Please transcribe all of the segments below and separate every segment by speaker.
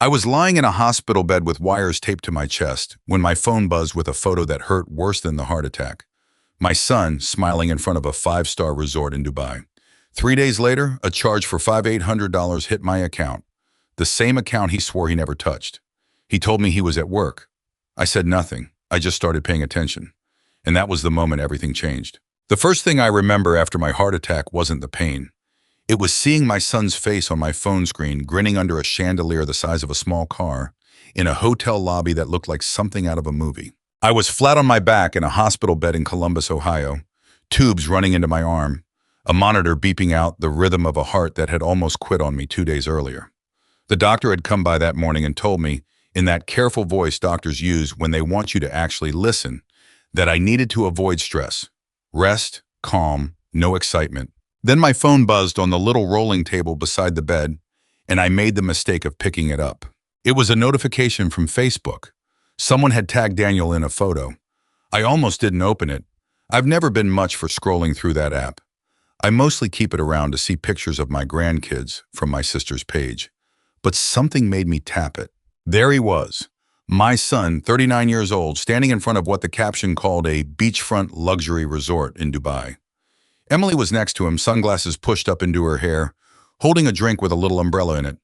Speaker 1: I was lying in a hospital bed with wires taped to my chest when my phone buzzed with a photo that hurt worse than the heart attack. My son smiling in front of a five-star resort in Dubai. 3 days later, a charge for $5,800 hit my account, the same account he swore he never touched. He told me he was at work. I said nothing. I just started paying attention. And that was the moment everything changed. The first thing I remember after my heart attack wasn't the pain. It was seeing my son's face on my phone screen, grinning under a chandelier the size of a small car, in a hotel lobby that looked like something out of a movie. I was flat on my back in a hospital bed in Columbus, Ohio, tubes running into my arm, a monitor beeping out the rhythm of a heart that had almost quit on me 2 days earlier. The doctor had come by that morning and told me, in that careful voice doctors use when they want you to actually listen, that I needed to avoid stress. Rest, calm, no excitement. Then my phone buzzed on the little rolling table beside the bed, and I made the mistake of picking it up. It was a notification from Facebook. Someone had tagged Daniel in a photo. I almost didn't open it. I've never been much for scrolling through that app. I mostly keep it around to see pictures of my grandkids from my sister's page. But something made me tap it. There he was, my son, 39 years old, standing in front of what the caption called a beachfront luxury resort in Dubai. Emily was next to him, sunglasses pushed up into her hair, holding a drink with a little umbrella in it.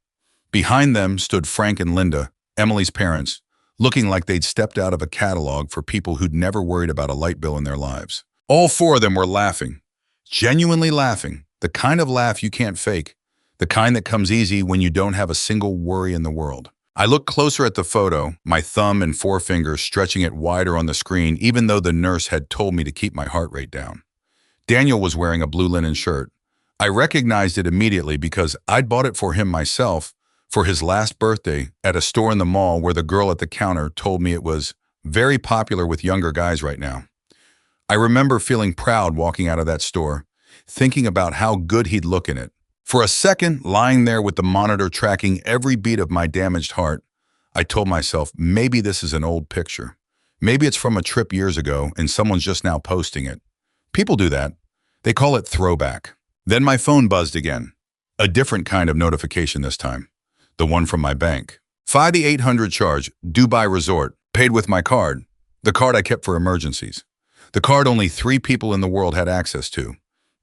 Speaker 1: Behind them stood Frank and Linda, Emily's parents, looking like they'd stepped out of a catalog for people who'd never worried about a light bill in their lives. All four of them were laughing, genuinely laughing, the kind of laugh you can't fake, the kind that comes easy when you don't have a single worry in the world. I looked closer at the photo, my thumb and forefinger stretching it wider on the screen, even though the nurse had told me to keep my heart rate down. Daniel was wearing a blue linen shirt. I recognized it immediately because I'd bought it for him myself for his last birthday at a store in the mall where the girl at the counter told me it was very popular with younger guys right now. I remember feeling proud walking out of that store, thinking about how good he'd look in it. For a second, lying there with the monitor tracking every beat of my damaged heart, I told myself, maybe this is an old picture. Maybe it's from a trip years ago and someone's just now posting it. People do that. They call it throwback. Then my phone buzzed again. A different kind of notification this time. The one from my bank. $5,800 charge, Dubai Resort, paid with my card. The card I kept for emergencies. The card only 3 people in the world had access to.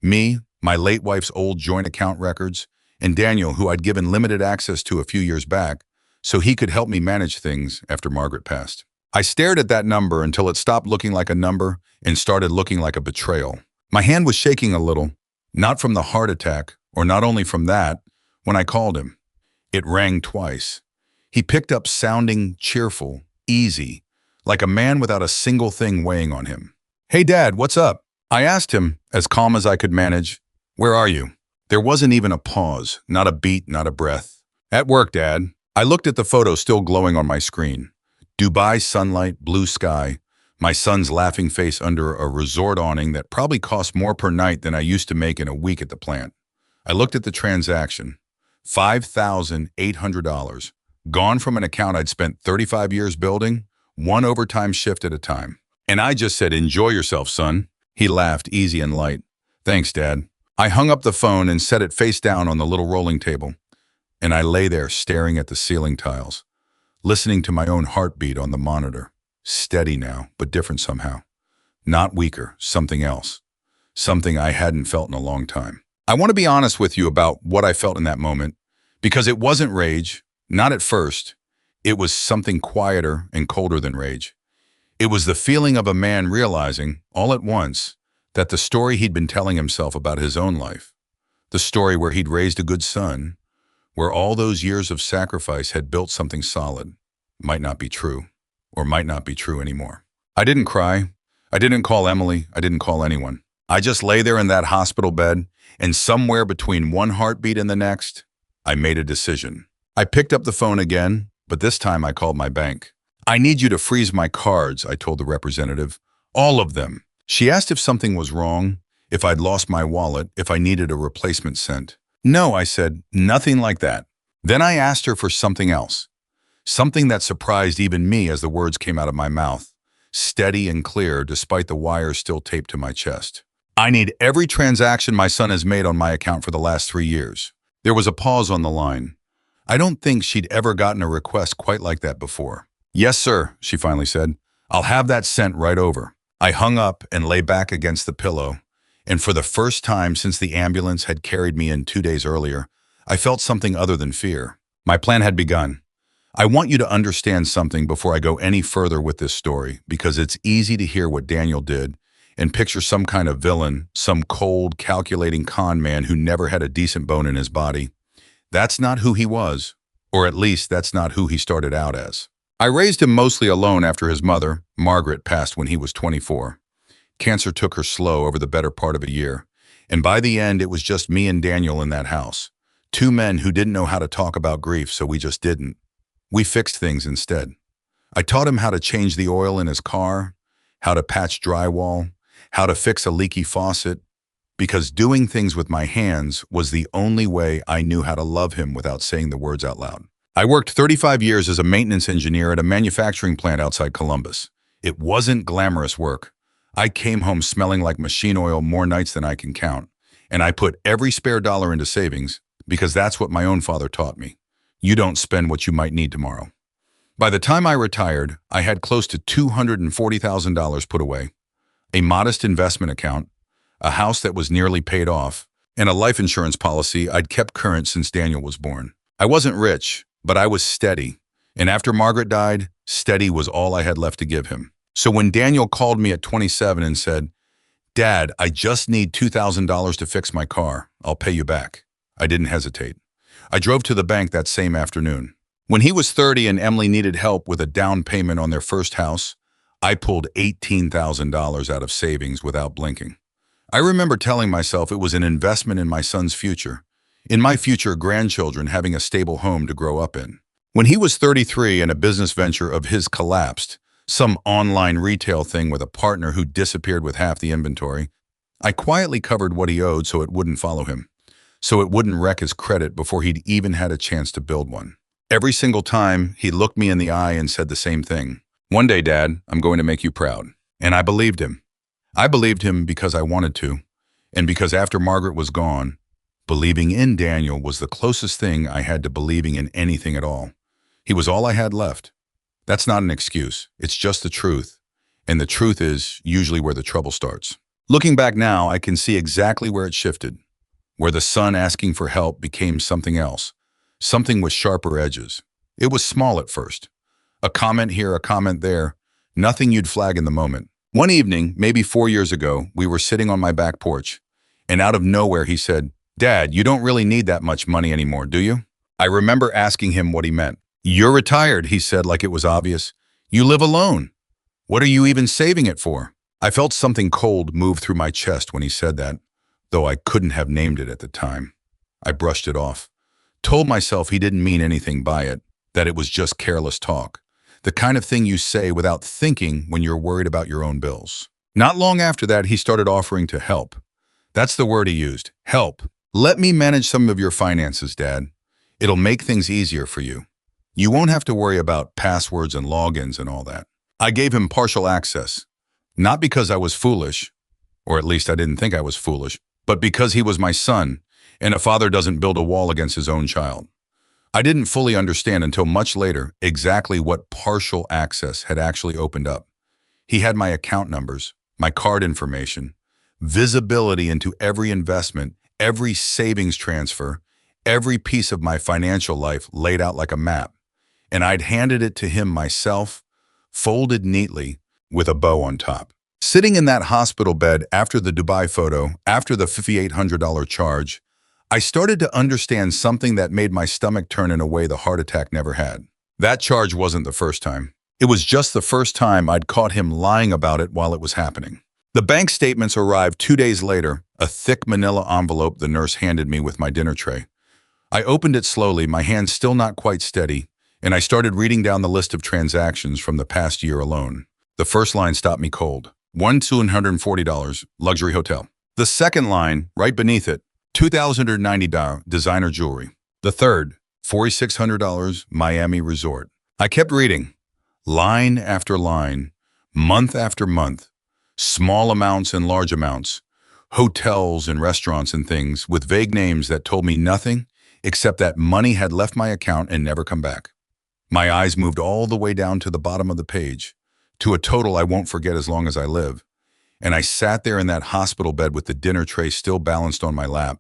Speaker 1: Me, my late wife's old joint account records, and Daniel, who I'd given limited access to a few years back, so he could help me manage things after Margaret passed. I stared at that number until it stopped looking like a number and started looking like a betrayal. My hand was shaking a little, not from the heart attack, or not only from that, when I called him. It rang twice. He picked up sounding cheerful, easy, like a man without a single thing weighing on him. "Hey Dad, what's up?" I asked him, as calm as I could manage. "Where are you?" There wasn't even a pause, not a beat, not a breath. "At work, Dad." I looked at the photo still glowing on my screen. Dubai sunlight, blue sky, my son's laughing face under a resort awning that probably cost more per night than I used to make in a week at the plant. I looked at the transaction. $5,800. Gone from an account I'd spent 35 years building, one overtime shift at a time. And I just said, "Enjoy yourself, son." He laughed, easy and light. "Thanks, Dad." I hung up the phone and set it face down on the little rolling table. And I lay there staring at the ceiling tiles, listening to my own heartbeat on the monitor. Steady now, but different somehow. Not weaker, something else. Something I hadn't felt in a long time. I want to be honest with you about what I felt in that moment, because it wasn't rage, not at first. It was something quieter and colder than rage. It was the feeling of a man realizing, all at once, that the story he'd been telling himself about his own life, the story where he'd raised a good son, where all those years of sacrifice had built something solid, might not be true, or might not be true anymore. I didn't cry. I didn't call Emily. I didn't call anyone. I just lay there in that hospital bed, and somewhere between one heartbeat and the next, I made a decision. I picked up the phone again, but this time I called my bank. "I need you to freeze my cards," I told the representative. "All of them." She asked if something was wrong, if I'd lost my wallet, if I needed a replacement sent. "No," I said, "nothing like that." Then I asked her for something else. Something that surprised even me as the words came out of my mouth, steady and clear despite the wires still taped to my chest. "I need every transaction my son has made on my account for the last 3 years." There was a pause on the line. I don't think she'd ever gotten a request quite like that before. "Yes, sir," she finally said. "I'll have that sent right over." I hung up and lay back against the pillow, and for the first time since the ambulance had carried me in 2 days earlier, I felt something other than fear. My plan had begun. I want you to understand something before I go any further with this story, because it's easy to hear what Daniel did and picture some kind of villain, some cold, calculating con man who never had a decent bone in his body. That's not who he was, or at least that's not who he started out as. I raised him mostly alone after his mother, Margaret, passed when he was 24. Cancer took her slow over the better part of a year, and by the end it was just me and Daniel in that house. Two men who didn't know how to talk about grief, so we just didn't. We fixed things instead. I taught him how to change the oil in his car, how to patch drywall, how to fix a leaky faucet, because doing things with my hands was the only way I knew how to love him without saying the words out loud. I worked 35 years as a maintenance engineer at a manufacturing plant outside Columbus. It wasn't glamorous work. I came home smelling like machine oil more nights than I can count, and I put every spare dollar into savings because that's what my own father taught me. You don't spend what you might need tomorrow. By the time I retired, I had close to $240,000 put away, a modest investment account, a house that was nearly paid off, and a life insurance policy I'd kept current since Daniel was born. I wasn't rich, but I was steady, and after Margaret died, steady was all I had left to give him. So when Daniel called me at 27 and said, "Dad, I just need $2,000 to fix my car. I'll pay you back," I didn't hesitate. I drove to the bank that same afternoon. When he was 30 and Emily needed help with a down payment on their first house, I pulled $18,000 out of savings without blinking. I remember telling myself it was an investment in my son's future, in my future grandchildren having a stable home to grow up in. When he was 33 and a business venture of his collapsed, some online retail thing with a partner who disappeared with half the inventory, I quietly covered what he owed so it wouldn't follow him, so it wouldn't wreck his credit before he'd even had a chance to build one. Every single time, he looked me in the eye and said the same thing. "One day, Dad, I'm going to make you proud." And I believed him. I believed him because I wanted to, and because after Margaret was gone, believing in Daniel was the closest thing I had to believing in anything at all. He was all I had left. That's not an excuse. It's just the truth. And the truth is usually where the trouble starts. Looking back now, I can see exactly where it shifted, where the son asking for help became something else, something with sharper edges. It was small at first. A comment here, a comment there, nothing you'd flag in the moment. One evening, maybe 4 years ago, we were sitting on my back porch, and out of nowhere he said, "Dad, you don't really need that much money anymore, do you?" I remember asking him what he meant. "You're retired," he said like it was obvious. "You live alone. What are you even saving it for?" I felt something cold move through my chest when he said that, though I couldn't have named it at the time. I brushed it off, told myself he didn't mean anything by it, that it was just careless talk, the kind of thing you say without thinking when you're worried about your own bills. Not long after that, he started offering to help. That's the word he used, help. "Let me manage some of your finances, Dad. It'll make things easier for you. You won't have to worry about passwords and logins and all that." I gave him partial access, not because I was foolish, or at least I didn't think I was foolish, but because he was my son, and a father doesn't build a wall against his own child. I didn't fully understand until much later exactly what partial access had actually opened up. He had my account numbers, my card information, visibility into every investment, every savings transfer, every piece of my financial life laid out like a map. And I'd handed it to him myself, folded neatly, with a bow on top. Sitting in that hospital bed after the Dubai photo, after the $5,800 charge, I started to understand something that made my stomach turn in a way the heart attack never had. That charge wasn't the first time. It was just the first time I'd caught him lying about it while it was happening. The bank statements arrived 2 days later, a thick manila envelope the nurse handed me with my dinner tray. I opened it slowly, my hand still not quite steady, and I started reading down the list of transactions from the past year alone. The first line stopped me cold. $1,240, luxury hotel. The second line, right beneath it, $2,090 designer jewelry. The third, $4,600 Miami resort. I kept reading, line after line, month after month, small amounts and large amounts, hotels and restaurants and things with vague names that told me nothing except that money had left my account and never come back. My eyes moved all the way down to the bottom of the page, to a total I won't forget as long as I live. And I sat there in that hospital bed with the dinner tray still balanced on my lap,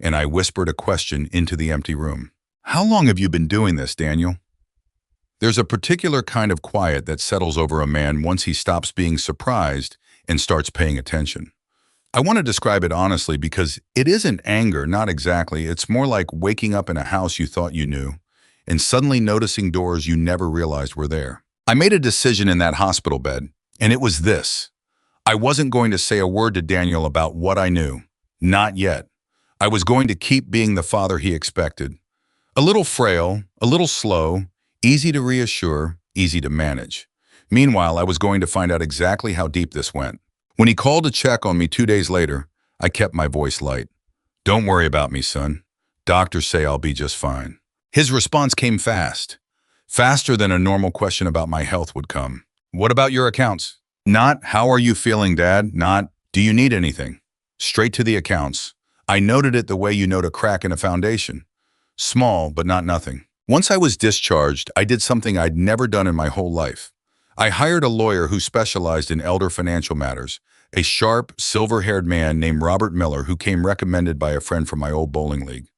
Speaker 1: and I whispered a question into the empty room. How long have you been doing this, Daniel? There's a particular kind of quiet that settles over a man once he stops being surprised and starts paying attention. I want to describe it honestly because it isn't anger, not exactly. It's more like waking up in a house you thought you knew and suddenly noticing doors you never realized were there. I made a decision in that hospital bed, and it was this. I wasn't going to say a word to Daniel about what I knew. Not yet. I was going to keep being the father he expected. A little frail, a little slow, easy to reassure, easy to manage. Meanwhile, I was going to find out exactly how deep this went. When he called to check on me 2 days later, I kept my voice light. Don't worry about me, son. Doctors say I'll be just fine. His response came fast. Faster than a normal question about my health would come. What about your accounts? Not, how are you feeling, Dad? Not, do you need anything? Straight to the accounts. I noted it the way you note a crack in a foundation. Small, but not nothing. Once I was discharged, I did something I'd never done in my whole life. I hired a lawyer who specialized in elder financial matters, a sharp, silver-haired man named Robert Miller who came recommended by a friend from my old bowling league.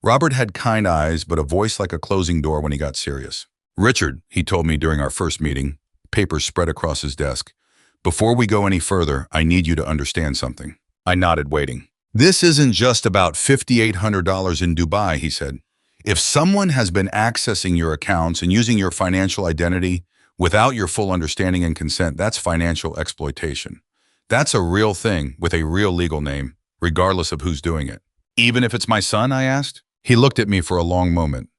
Speaker 1: Robert had kind eyes, but a voice like a closing door when he got serious. Richard, he told me during our first meeting, papers spread across his desk. Before we go any further, I need you to understand something. I nodded, waiting. This isn't just about $5,800 in Dubai, he said. If someone has been accessing your accounts and using your financial identity without your full understanding and consent, that's financial exploitation. That's a real thing with a real legal name, regardless of who's doing it. Even if it's my son, I asked? He looked at me for a long moment,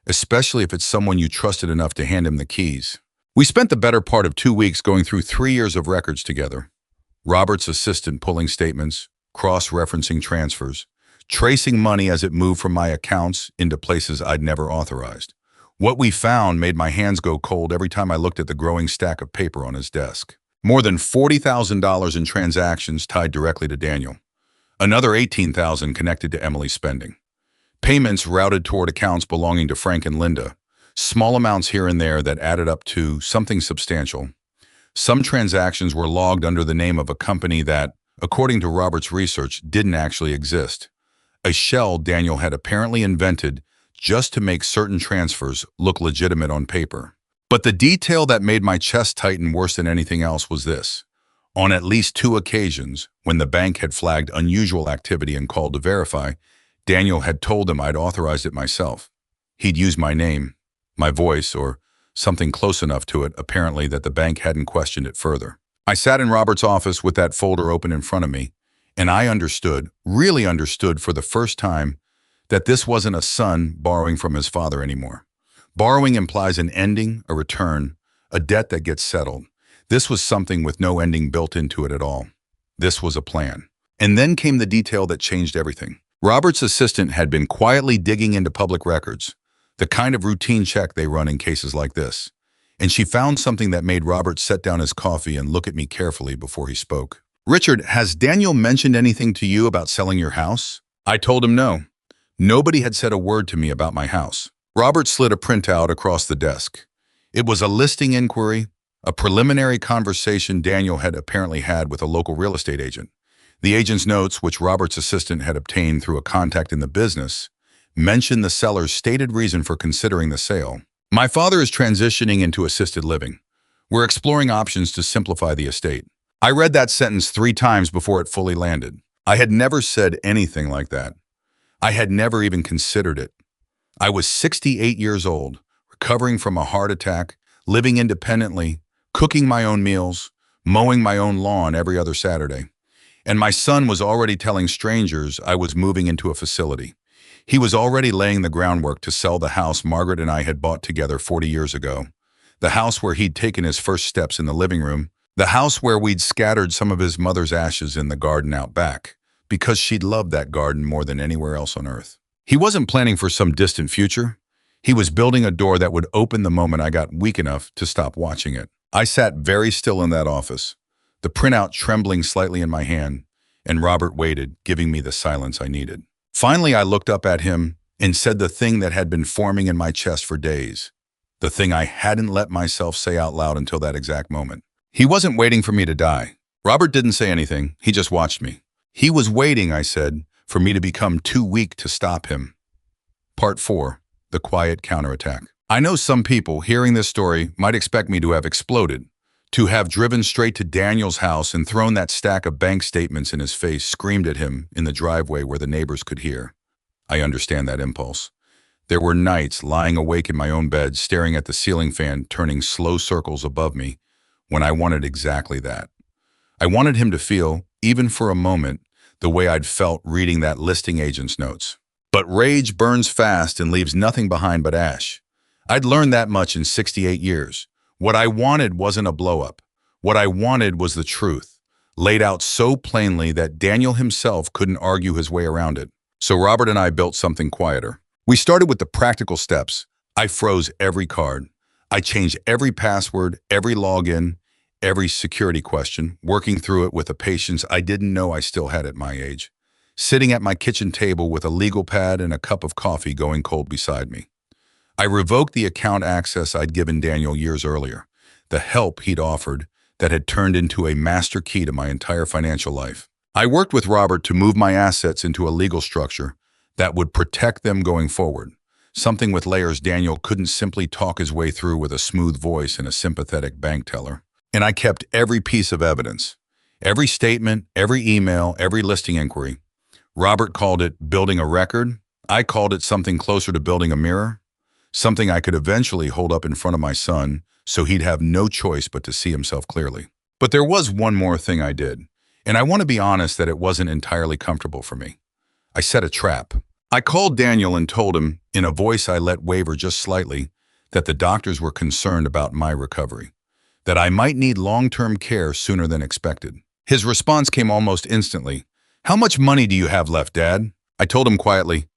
Speaker 1: especially if it's someone you trusted enough to hand him the keys. We spent the better part of 2 weeks going through 3 years of records together. Robert's assistant pulling statements, cross-referencing transfers, tracing money as it moved from my accounts into places I'd never authorized. What we found made my hands go cold every time I looked at the growing stack of paper on his desk. More than $40,000 in transactions tied directly to Daniel. Another $18,000 connected to Emily's spending. Payments routed toward accounts belonging to Frank and Linda. Small amounts here and there that added up to something substantial. Some transactions were logged under the name of a company that, according to Robert's research, didn't actually exist. A shell Daniel had apparently invented just to make certain transfers look legitimate on paper. But the detail that made my chest tighten worse than anything else was this. On at least 2 occasions, when the bank had flagged unusual activity and called to verify, Daniel had told them I'd authorized it myself. He'd used my name, my voice, or something close enough to it, apparently, that the bank hadn't questioned it further. I sat in Robert's office with that folder open in front of me, and I understood, really understood for the first time, that this wasn't a son borrowing from his father anymore. Borrowing implies an ending, a return, a debt that gets settled. This was something with no ending built into it at all. This was a plan. And then came the detail that changed everything. Robert's assistant had been quietly digging into public records, the kind of routine check they run in cases like this. And she found something that made Robert set down his coffee and look at me carefully before he spoke. Richard, has Daniel mentioned anything to you about selling your house? I told him no. Nobody had said a word to me about my house. Robert slid a printout across the desk. It was a listing inquiry, a preliminary conversation Daniel had apparently had with a local real estate agent. The agent's notes, which Robert's assistant had obtained through a contact in the business, mentioned the seller's stated reason for considering the sale. My father is transitioning into assisted living. We're exploring options to simplify the estate. I read that sentence 3 times before it fully landed. I had never said anything like that. I had never even considered it. I was 68 years old, recovering from a heart attack, living independently, cooking my own meals, mowing my own lawn every other Saturday. And my son was already telling strangers I was moving into a facility. He was already laying the groundwork to sell the house Margaret and I had bought together 40 years ago. The house where he'd taken his first steps in the living room. The house where we'd scattered some of his mother's ashes in the garden out back, because she'd loved that garden more than anywhere else on earth. He wasn't planning for some distant future. He was building a door that would open the moment I got weak enough to stop watching it. I sat very still in that office, the printout trembling slightly in my hand, and Robert waited, giving me the silence I needed. Finally, I looked up at him, and said the thing that had been forming in my chest for days. The thing I hadn't let myself say out loud until that exact moment. He wasn't waiting for me to die. Robert didn't say anything. He just watched me. He was waiting, I said, for me to become too weak to stop him. Part 4. The quiet counterattack. I know some people hearing this story might expect me to have exploded, to have driven straight to Daniel's house and thrown that stack of bank statements in his face, screamed at him in the driveway where the neighbors could hear. I understand that impulse. There were nights lying awake in my own bed, staring at the ceiling fan turning slow circles above me, when I wanted exactly that. I wanted him to feel, even for a moment, the way I'd felt reading that listing agent's notes. But rage burns fast and leaves nothing behind but ash. I'd learned that much in 68 years. What I wanted wasn't a blow-up. What I wanted was the truth, laid out so plainly that Daniel himself couldn't argue his way around it. So Robert and I built something quieter. We started with the practical steps. I froze every card. I changed every password, every login, every security question, working through it with a patience I didn't know I still had at my age. Sitting at my kitchen table with a legal pad and a cup of coffee going cold beside me. I revoked the account access I'd given Daniel years earlier, the help he'd offered that had turned into a master key to my entire financial life. I worked with Robert to move my assets into a legal structure that would protect them going forward, something with layers Daniel couldn't simply talk his way through with a smooth voice and a sympathetic bank teller. And I kept every piece of evidence, every statement, every email, every listing inquiry. Robert called it building a record. I called it something closer to building a mirror, something I could eventually hold up in front of my son so he'd have no choice but to see himself clearly. But there was one more thing I did, and I want to be honest that it wasn't entirely comfortable for me. I set a trap. I called Daniel and told him, in a voice I let waver just slightly, that the doctors were concerned about my recovery, that I might need long-term care sooner than expected. His response came almost instantly. "How much money do you have left, Dad?" I told him quietly,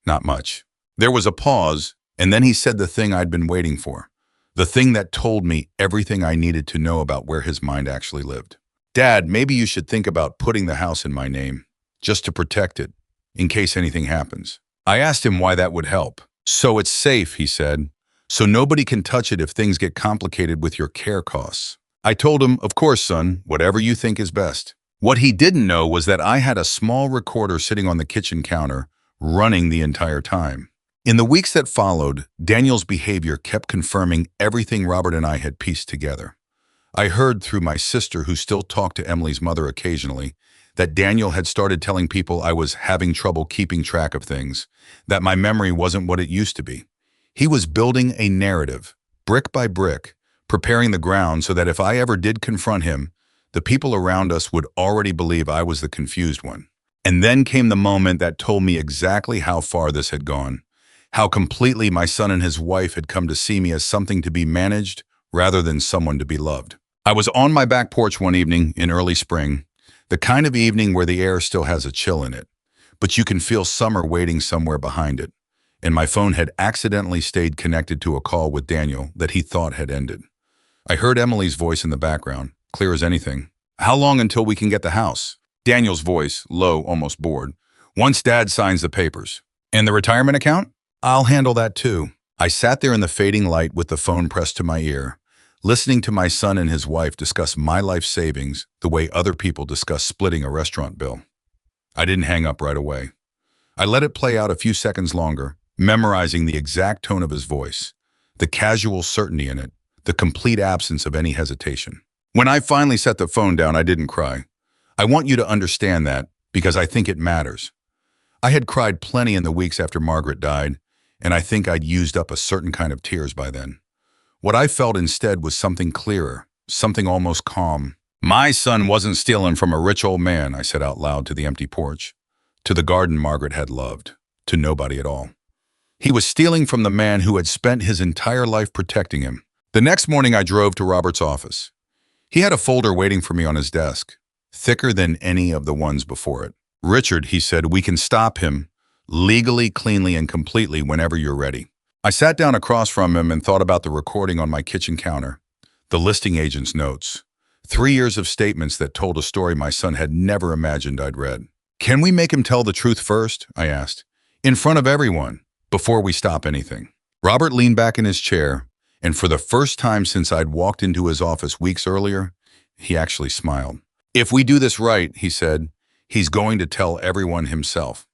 Speaker 1: "Not much." There was a pause, and then he said the thing I'd been waiting for, the thing that told me everything I needed to know about where his mind actually lived. "Dad, maybe you should think about putting the house in my name, just to protect it, in case anything happens." I asked him why that would help. "So it's safe," he said. "So nobody can touch it if things get complicated with your care costs." I told him, "Of course, son, whatever you think is best." What he didn't know was that I had a small recorder sitting on the kitchen counter, running the entire time. In the weeks that followed, Daniel's behavior kept confirming everything Robert and I had pieced together. I heard through my sister, who still talked to Emily's mother occasionally, that Daniel had started telling people I was having trouble keeping track of things, that my memory wasn't what it used to be. He was building a narrative, brick by brick, preparing the ground so that if I ever did confront him, the people around us would already believe I was the confused one. And then came the moment that told me exactly how far this had gone, how completely my son and his wife had come to see me as something to be managed rather than someone to be loved. I was on my back porch one evening in early spring, the kind of evening where the air still has a chill in it, but you can feel summer waiting somewhere behind it. And my phone had accidentally stayed connected to a call with Daniel that he thought had ended. I heard Emily's voice in the background, clear as anything. "How long until we can get the house?" Daniel's voice, low, almost bored. "Once Dad signs the papers." "And the retirement account?" "I'll handle that too." I sat there in the fading light with the phone pressed to my ear, listening to my son and his wife discuss my life savings the way other people discuss splitting a restaurant bill. I didn't hang up right away. I let it play out a few seconds longer, memorizing the exact tone of his voice, the casual certainty in it, the complete absence of any hesitation. When I finally set the phone down, I didn't cry. I want you to understand that, because I think it matters. I had cried plenty in the weeks after Margaret died, and I think I'd used up a certain kind of tears by then. What I felt instead was something clearer, something almost calm. "My son wasn't stealing from a rich old man," I said out loud to the empty porch, to the garden Margaret had loved, to nobody at all. He was stealing from the man who had spent his entire life protecting him. The next morning I drove to Robert's office. He had a folder waiting for me on his desk, thicker than any of the ones before it. "Richard," he said, "we can stop him, legally, cleanly, and completely whenever you're ready." I sat down across from him and thought about the recording on my kitchen counter, the listing agent's notes, 3 years of statements that told a story my son had never imagined I'd read. "Can we make him tell the truth first?" I asked. "In front of everyone, before we stop anything. Robert leaned back in his chair, and for the first time since I'd walked into his office weeks earlier, he actually smiled. If we do this right, he said, he's going to tell everyone himself.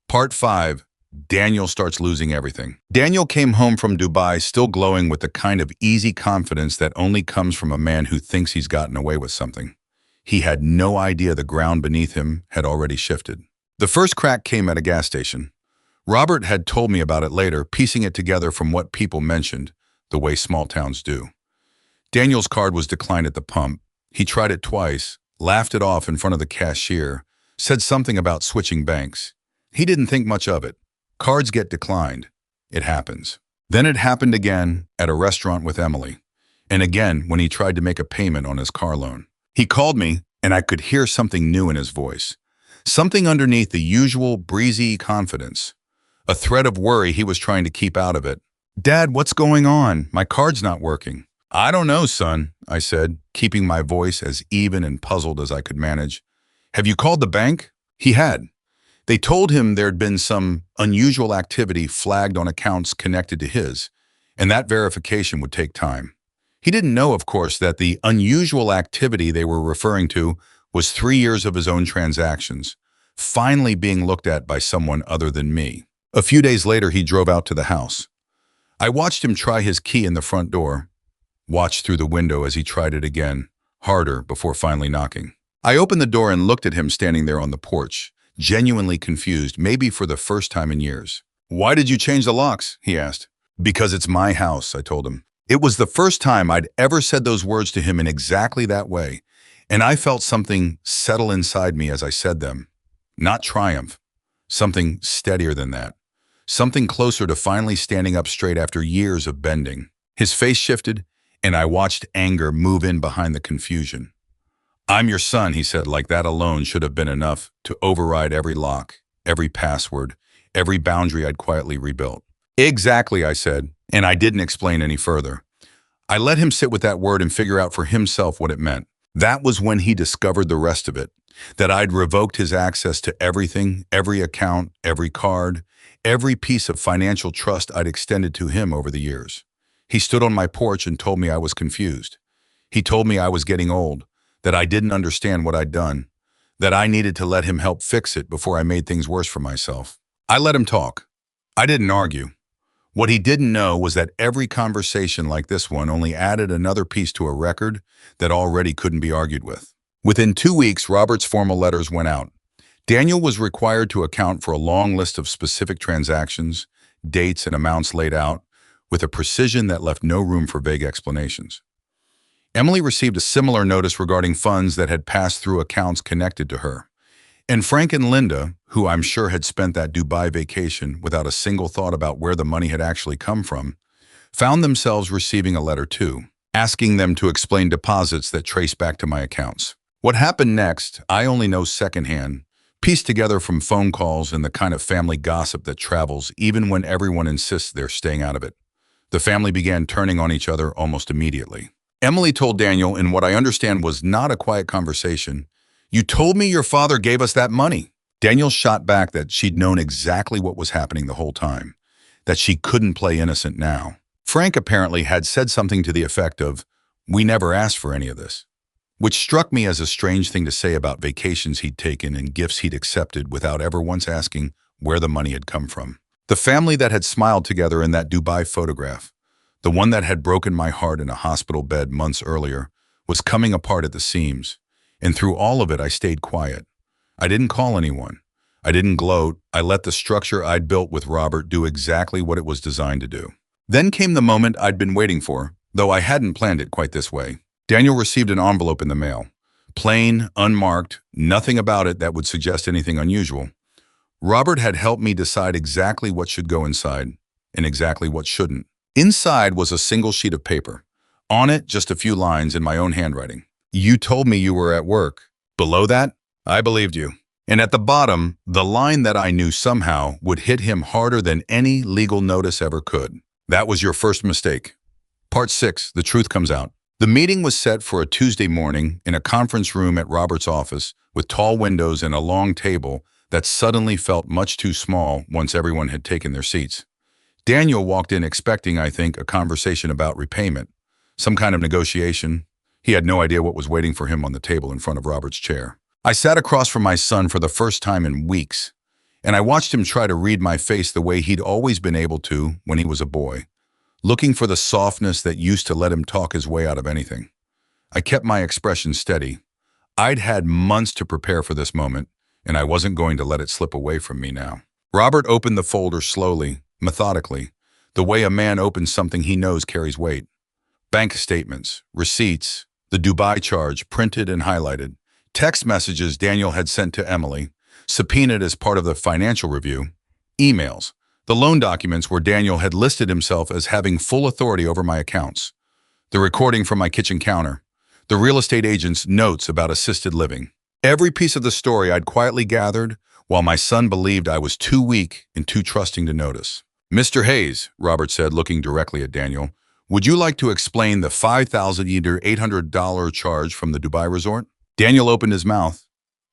Speaker 1: Part 5. Daniel starts losing everything. Daniel came home from Dubai still glowing with the kind of easy confidence that only comes from a man who thinks he's gotten away with something. He had no idea the ground beneath him had already shifted. The first crack came at a gas station. Robert had told me about it later, piecing it together from what people mentioned, the way small towns do. Daniel's card was declined at the pump. He tried it twice, laughed it off in front of the cashier, said something about switching banks. He didn't think much of it. Cards get declined. It happens. Then it happened again at a restaurant with Emily, and again when he tried to make a payment on his car loan. He called me, and I could hear something new in his voice, something underneath the usual breezy confidence, a thread of worry he was trying to keep out of it. "Dad, what's going on? My card's not working." "I don't know, son," I said, keeping my voice as even and puzzled as I could manage. "Have you called the bank?" He had. They told him there'd been some unusual activity flagged on accounts connected to his, and that verification would take time. He didn't know, of course, that the unusual activity they were referring to was 3 years of his own transactions, finally being looked at by someone other than me. A few days later, he drove out to the house. I watched him try his key in the front door, watched through the window as he tried it again, harder, before finally knocking. I opened the door and looked at him standing there on the porch, genuinely confused, maybe for the first time in years. "Why did you change the locks?" he asked. "Because it's my house," I told him. It was the first time I'd ever said those words to him in exactly that way, and I felt something settle inside me as I said them. Not triumph, something steadier than that, something closer to finally standing up straight after years of bending. His face shifted, and I watched anger move in behind the confusion. "I'm your son," he said, like that alone should have been enough to override every lock, every password, every boundary I'd quietly rebuilt. "Exactly," I said, and I didn't explain any further. I let him sit with that word and figure out for himself what it meant. That was when he discovered the rest of it, that I'd revoked his access to everything, every account, every card, every piece of financial trust I'd extended to him over the years. He stood on my porch and told me I was confused. He told me I was getting old, that I didn't understand what I'd done, that I needed to let him help fix it before I made things worse for myself. I let him talk. I didn't argue. What he didn't know was that every conversation like this one only added another piece to a record that already couldn't be argued with. Within 2 weeks, Robert's formal letters went out. Daniel was required to account for a long list of specific transactions, dates, and amounts laid out, with a precision that left no room for vague explanations. Emily received a similar notice regarding funds that had passed through accounts connected to her. And Frank and Linda, who I'm sure had spent that Dubai vacation without a single thought about where the money had actually come from, found themselves receiving a letter too, asking them to explain deposits that trace back to my accounts. What happened next, I only know secondhand, pieced together from phone calls and the kind of family gossip that travels even when everyone insists they're staying out of it. The family began turning on each other almost immediately. Emily told Daniel, in what I understand was not a quiet conversation, "You told me your father gave us that money." Daniel shot back that she'd known exactly what was happening the whole time, that she couldn't play innocent now. Frank apparently had said something to the effect of, "We never asked for any of this," which struck me as a strange thing to say about vacations he'd taken and gifts he'd accepted without ever once asking where the money had come from. The family that had smiled together in that Dubai photograph, the one that had broken my heart in a hospital bed months earlier, was coming apart at the seams. And through all of it, I stayed quiet. I didn't call anyone. I didn't gloat. I let the structure I'd built with Robert do exactly what it was designed to do. Then came the moment I'd been waiting for, though I hadn't planned it quite this way. Daniel received an envelope in the mail. Plain, unmarked, nothing about it that would suggest anything unusual. Robert had helped me decide exactly what should go inside and exactly what shouldn't. Inside was a single sheet of paper. On it, just a few lines in my own handwriting. "You told me you were at work." Below that, "I believed you." And at the bottom, the line that I knew somehow would hit him harder than any legal notice ever could. "That was your first mistake." Part 6, the truth comes out. The meeting was set for a Tuesday morning in a conference room at Robert's office with tall windows and a long table that suddenly felt much too small once everyone had taken their seats. Daniel walked in expecting, I think, a conversation about repayment, some kind of negotiation. He had no idea what was waiting for him on the table in front of Robert's chair. I sat across from my son for the first time in weeks, and I watched him try to read my face the way he'd always been able to when he was a boy, looking for the softness that used to let him talk his way out of anything. I kept my expression steady. I'd had months to prepare for this moment, and I wasn't going to let it slip away from me now. Robert opened the folder slowly, methodically, the way a man opens something he knows carries weight. Bank statements, receipts, the Dubai charge printed and highlighted, text messages Daniel had sent to Emily, subpoenaed as part of the financial review, emails, the loan documents where Daniel had listed himself as having full authority over my accounts, the recording from my kitchen counter, the real estate agent's notes about assisted living. Every piece of the story I'd quietly gathered while my son believed I was too weak and too trusting to notice. "Mr. Hayes," Robert said, looking directly at Daniel, "would you like to explain the $5,800 charge from the Dubai resort?" Daniel opened his mouth.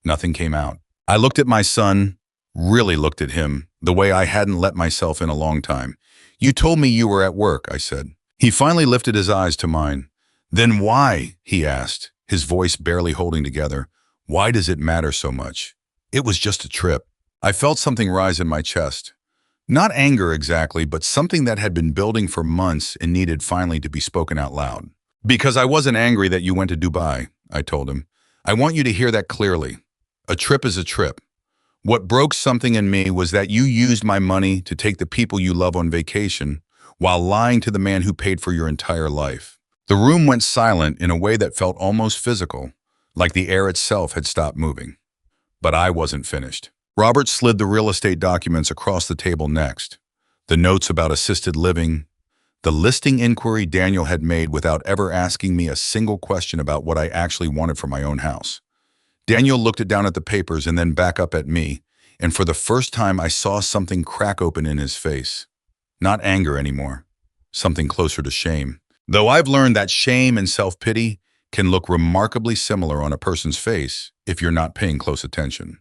Speaker 1: Nothing came out. I looked at my son, really looked at him, the way I hadn't let myself in a long time. "You told me you were at work," I said. He finally lifted his eyes to mine. "Then why?" he asked, his voice barely holding together. "Why does it matter so much?" "It was just a trip." I felt something rise in my chest. Not anger exactly, but something that had been building for months and needed finally to be spoken out loud. "Because I wasn't angry that you went to Dubai," I told him. "I want you to hear that clearly. A trip is a trip. What broke something in me was that you used my money to take the people you love on vacation while lying to the man who paid for your entire life." The room went silent in a way that felt almost physical, like the air itself had stopped moving. But I wasn't finished. Robert slid the real estate documents across the table next. The notes about assisted living, the listing inquiry Daniel had made without ever asking me a single question about what I actually wanted for my own house. Daniel looked down at the papers and then back up at me, and for the first time I saw something crack open in his face. Not anger anymore, something closer to shame. Though I've learned that shame and self-pity can look remarkably similar on a person's face if you're not paying close attention.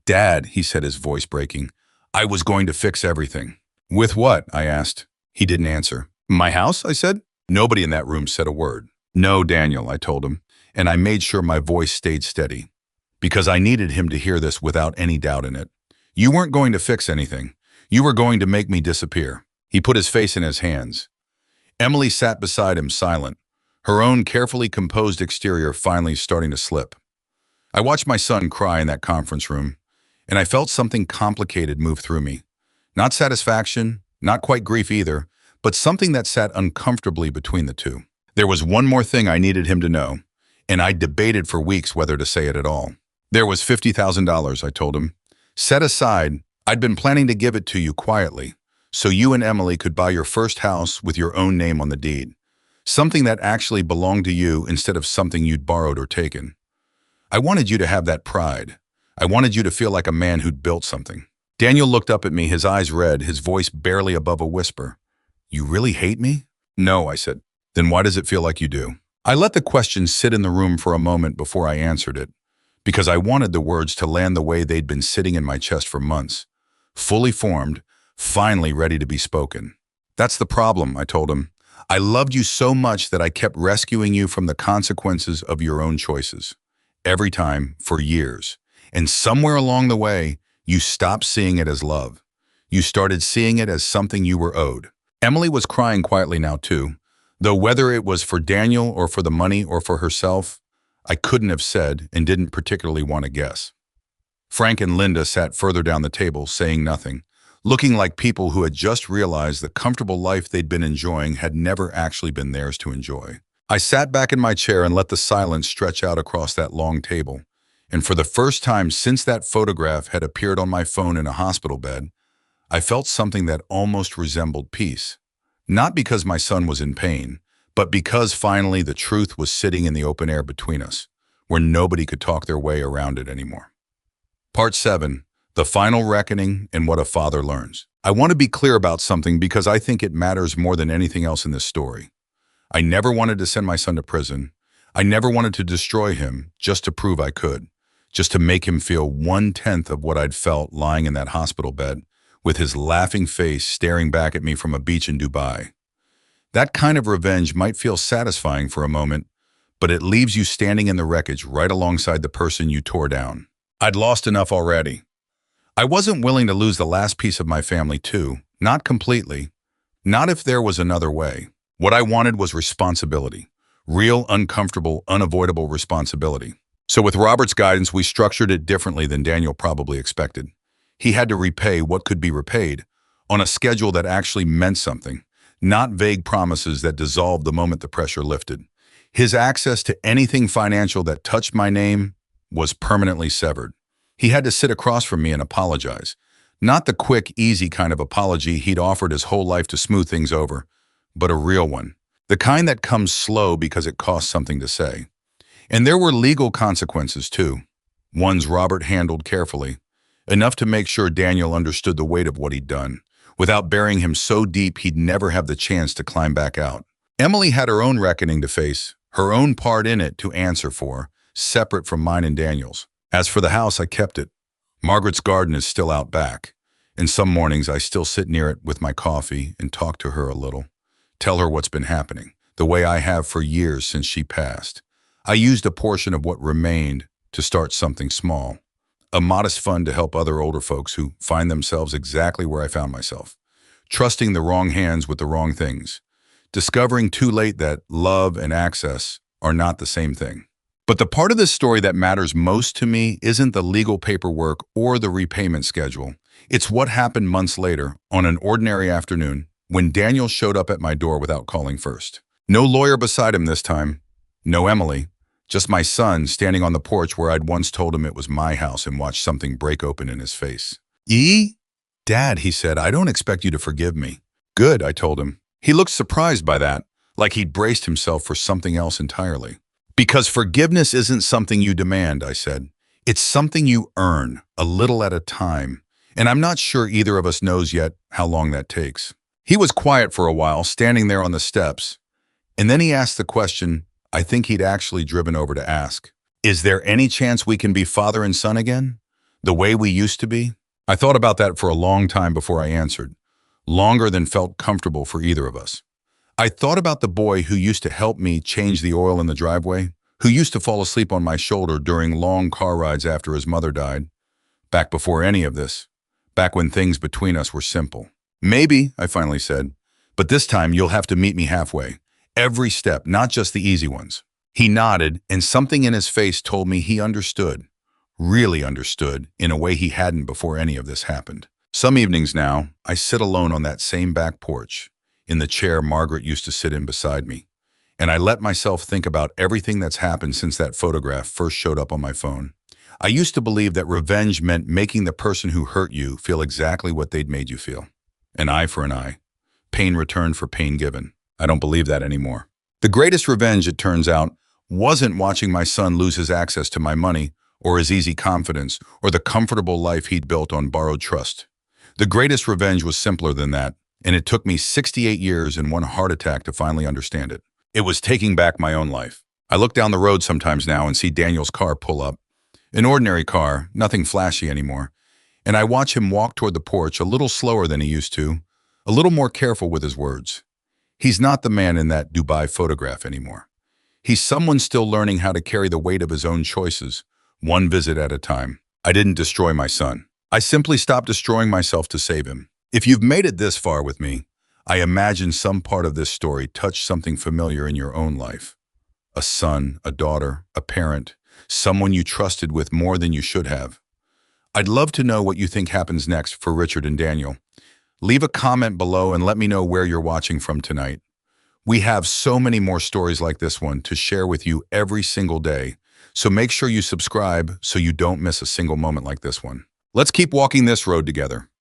Speaker 1: Dad," he said, his voice breaking. "I was going to fix everything." "With what?" I asked. He didn't answer. "My house?" I said. Nobody in that room said a word. "No, Daniel," I told him, and I made sure my voice stayed steady, because I needed him to hear this without any doubt in it. "You weren't going to fix anything. You were going to make me disappear." He put his face in his hands. Emily sat beside him, silent, her own carefully composed exterior finally starting to slip. I watched my son cry in that conference room, and I felt something complicated move through me. Not satisfaction, not quite grief either, but something that sat uncomfortably between the two. There was one more thing I needed him to know, and I debated for weeks whether to say it at all. "There was $50,000, I told him. "Set aside. I'd been planning to give it to you quietly, so you and Emily could buy your first house with your own name on the deed. Something that actually belonged to you instead of something you'd borrowed or taken. I wanted you to have that pride. I wanted you to feel like a man who'd built something." Daniel looked up at me, his eyes red, his voice barely above a whisper. "You really hate me?" "No," I said. "Then why does it feel like you do?" I let the question sit in the room for a moment before I answered it, because I wanted the words to land the way they'd been sitting in my chest for months, fully formed, finally ready to be spoken. "That's the problem," I told him. "I loved you so much that I kept rescuing you from the consequences of your own choices. Every time, for years. And somewhere along the way, you stopped seeing it as love. You started seeing it as something you were owed." Emily was crying quietly now too, though whether it was for Daniel or for the money or for herself, I couldn't have said and didn't particularly want to guess. Frank and Linda sat further down the table, saying nothing, looking like people who had just realized the comfortable life they'd been enjoying had never actually been theirs to enjoy. I sat back in my chair and let the silence stretch out across that long table, and for the first time since that photograph had appeared on my phone in a hospital bed, I felt something that almost resembled peace. Not because my son was in pain, but because finally the truth was sitting in the open air between us, where nobody could talk their way around it anymore. Part 7. The Final Reckoning and What a Father Learns. I want to be clear about something because I think it matters more than anything else in this story. I never wanted to send my son to prison. I never wanted to destroy him just to prove I could, just to make him feel 1/10 of what I'd felt lying in that hospital bed, with his laughing face staring back at me from a beach in Dubai. That kind of revenge might feel satisfying for a moment, but it leaves you standing in the wreckage right alongside the person you tore down. I'd lost enough already. I wasn't willing to lose the last piece of my family too, not completely, not if there was another way. What I wanted was responsibility. Real, uncomfortable, unavoidable responsibility. So with Robert's guidance, we structured it differently than Daniel probably expected. He had to repay what could be repaid on a schedule that actually meant something, not vague promises that dissolved the moment the pressure lifted. His access to anything financial that touched my name was permanently severed. He had to sit across from me and apologize. Not the quick, easy kind of apology he'd offered his whole life to smooth things over, but a real one. The kind that comes slow because it costs something to say. And there were legal consequences too. Ones Robert handled carefully, enough to make sure Daniel understood the weight of what he'd done, without burying him so deep he'd never have the chance to climb back out. Emily had her own reckoning to face, her own part in it to answer for, separate from mine and Daniel's. As for the house, I kept it. Margaret's garden is still out back, and some mornings I still sit near it with my coffee and talk to her a little. Tell her what's been happening, the way I have for years since she passed. I used a portion of what remained to start something small, a modest fund to help other older folks who find themselves exactly where I found myself, trusting the wrong hands with the wrong things, discovering too late that love and access are not the same thing. But the part of this story that matters most to me isn't the legal paperwork or the repayment schedule. It's what happened months later, on an ordinary afternoon, when Daniel showed up at my door without calling first. No lawyer beside him this time, no Emily, just my son standing on the porch where I'd once told him it was my house and watched something break open in his face. Dad, he said, I don't expect you to forgive me. Good, I told him. He looked surprised by that, like he'd braced himself for something else entirely. Because forgiveness isn't something you demand, I said. It's something you earn, a little at a time. And I'm not sure either of us knows yet how long that takes. He was quiet for a while, standing there on the steps. And then he asked the question I think he'd actually driven over to ask. Is there any chance we can be father and son again? The way we used to be? I thought about that for a long time before I answered. Longer than felt comfortable for either of us. I thought about the boy who used to help me change the oil in the driveway, who used to fall asleep on my shoulder during long car rides after his mother died, back before any of this, back when things between us were simple. Maybe, I finally said, but this time you'll have to meet me halfway. Every step, not just the easy ones. He nodded, and something in his face told me he understood, really understood, in a way he hadn't before any of this happened. Some evenings now, I sit alone on that same back porch, in the chair Margaret used to sit in beside me, and I let myself think about everything that's happened since that photograph first showed up on my phone. I used to believe that revenge meant making the person who hurt you feel exactly what they'd made you feel. An eye for an eye. Pain returned for pain given. I don't believe that anymore. The greatest revenge, it turns out, wasn't watching my son lose his access to my money, or his easy confidence, or the comfortable life he'd built on borrowed trust. The greatest revenge was simpler than that. And it took me 68 years and one heart attack to finally understand it. It was taking back my own life. I look down the road sometimes now and see Daniel's car pull up. An ordinary car, nothing flashy anymore. And I watch him walk toward the porch a little slower than he used to, a little more careful with his words. He's not the man in that Dubai photograph anymore. He's someone still learning how to carry the weight of his own choices, one visit at a time. I didn't destroy my son. I simply stopped destroying myself to save him. If you've made it this far with me, I imagine some part of this story touched something familiar in your own life. A son, a daughter, a parent, someone you trusted with more than you should have. I'd love to know what you think happens next for Richard and Daniel. Leave a comment below and let me know where you're watching from tonight. We have so many more stories like this one to share with you every single day, so make sure you subscribe so you don't miss a single moment like this one. Let's keep walking this road together.